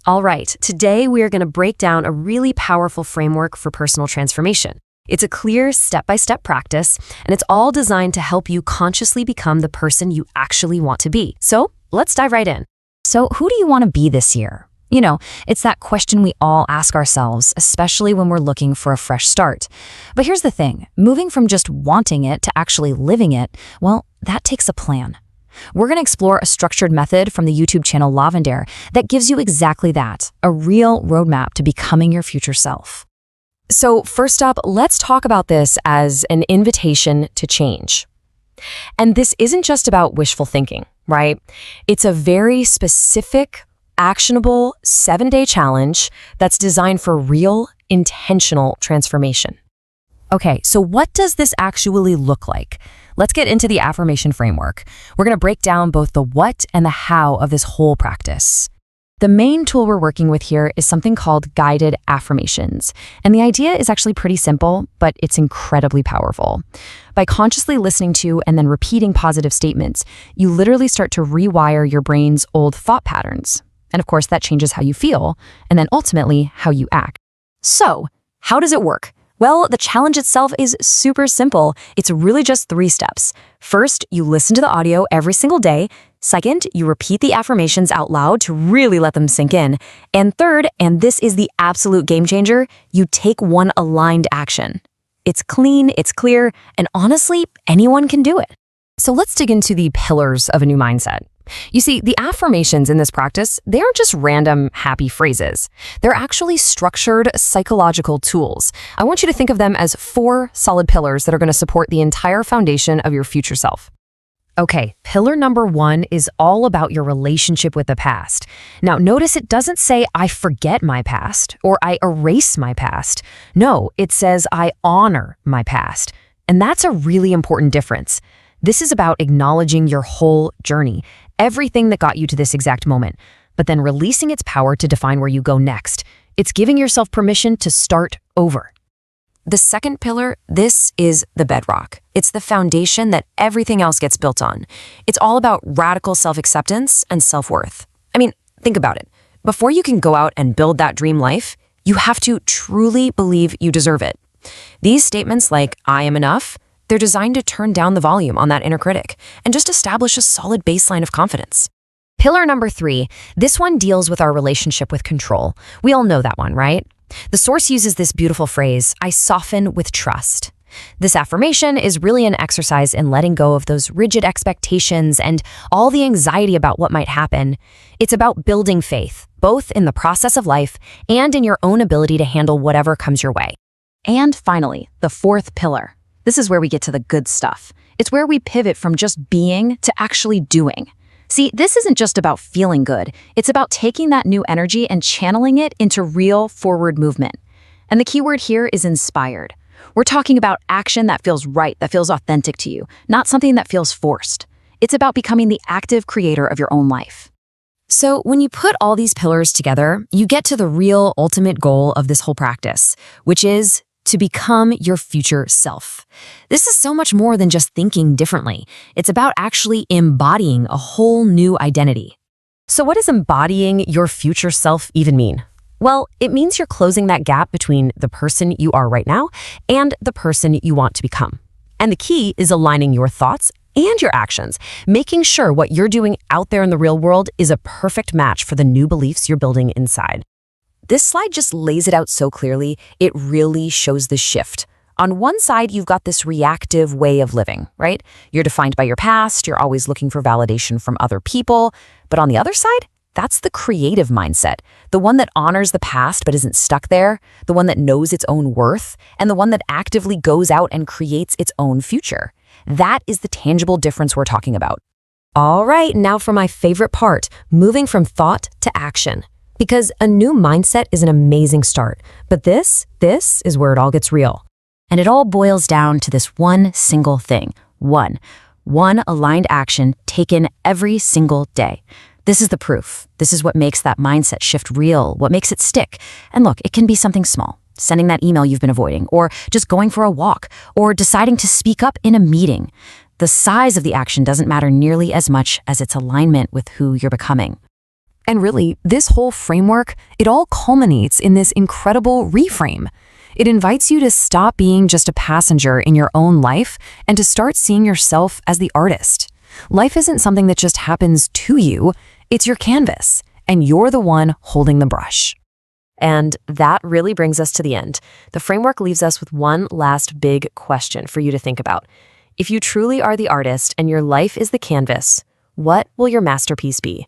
All right, today we are going to break down a really powerful framework for personal transformation. It's a clear step-by-step practice, and it's all designed to help you consciously become the person you actually want to be. So let's dive right in. So who do you want to be this year? It's that question we all ask ourselves, especially when we're looking for a fresh start. But here's the thing, moving from just wanting it to actually living it, well, that takes a plan. We're going to explore a structured method from the YouTube channel Lavender that gives you exactly that, a real roadmap to becoming your future self. So first up, let's talk about this as an invitation to change. And this isn't just about wishful thinking, right? It's a very specific, actionable 7-day challenge that's designed for real, intentional transformation. Okay, so what does this actually look like? Let's get into the affirmation framework. We're going to break down both the what and the how of this whole practice. The main tool we're working with here is something called guided affirmations. And the idea is actually pretty simple, but it's incredibly powerful. By consciously listening to and then repeating positive statements, you literally start to rewire your brain's old thought patterns. And of course, that changes how you feel, and then ultimately how you act. So, how does it work? Well, the challenge itself is super simple. It's really just 3 steps. First, you listen to the audio every single day. Second, you repeat the affirmations out loud to really let them sink in. And third, and this is the absolute game changer, you take one aligned action. It's clean, it's clear, and honestly, anyone can do it. So let's dig into the pillars of a new mindset. You see, the affirmations in this practice, they aren't just random happy phrases. They're actually structured psychological tools. I want you to think of them as 4 solid pillars that are going to support the entire foundation of your future self. Okay, pillar number 1 is all about your relationship with the past. Now, notice it doesn't say, I forget my past or I erase my past. No, it says, I honor my past. And that's a really important difference. This is about acknowledging your whole journey, everything that got you to this exact moment, but then releasing its power to define where you go next. It's giving yourself permission to start over. The second pillar, this is the bedrock. It's the foundation that everything else gets built on. It's all about radical self-acceptance and self-worth. I mean, think about it. Before you can go out and build that dream life, you have to truly believe you deserve it. These statements like, I am enough, they're designed to turn down the volume on that inner critic and just establish a solid baseline of confidence. Pillar number 3, this one deals with our relationship with control. We all know that one, right? The source uses this beautiful phrase, I soften with trust. This affirmation is really an exercise in letting go of those rigid expectations and all the anxiety about what might happen. It's about building faith, both in the process of life and in your own ability to handle whatever comes your way. And finally, the 4th pillar. This is where we get to the good stuff. It's where we pivot from just being to actually doing. See, this isn't just about feeling good. It's about taking that new energy and channeling it into real forward movement. And the key word here is inspired. We're talking about action that feels right, that feels authentic to you, not something that feels forced. It's about becoming the active creator of your own life. So when you put all these pillars together, you get to the real ultimate goal of this whole practice, which is to become your future self. This is so much more than just thinking differently. It's about actually embodying a whole new identity. So what does embodying your future self even mean? Well, it means you're closing that gap between the person you are right now and the person you want to become. And the key is aligning your thoughts and your actions, making sure what you're doing out there in the real world is a perfect match for the new beliefs you're building inside. This slide just lays it out so clearly, it really shows the shift. On one side, you've got this reactive way of living, right? You're defined by your past, you're always looking for validation from other people. But on the other side, that's the creative mindset, the one that honors the past but isn't stuck there, the one that knows its own worth, and the one that actively goes out and creates its own future. That is the tangible difference we're talking about. All right, now for my favorite part, moving from thought to action. Because a new mindset is an amazing start, but this is where it all gets real. And it all boils down to this one single thing. One aligned action taken every single day. This is the proof. This is what makes that mindset shift real, what makes it stick. And look, it can be something small. Sending that email you've been avoiding, or just going for a walk, or deciding to speak up in a meeting. The size of the action doesn't matter nearly as much as its alignment with who you're becoming. And really, this whole framework, it all culminates in this incredible reframe. It invites you to stop being just a passenger in your own life and to start seeing yourself as the artist. Life isn't something that just happens to you, it's your canvas, and you're the one holding the brush. And that really brings us to the end. The framework leaves us with one last big question for you to think about. If you truly are the artist and your life is the canvas, what will your masterpiece be?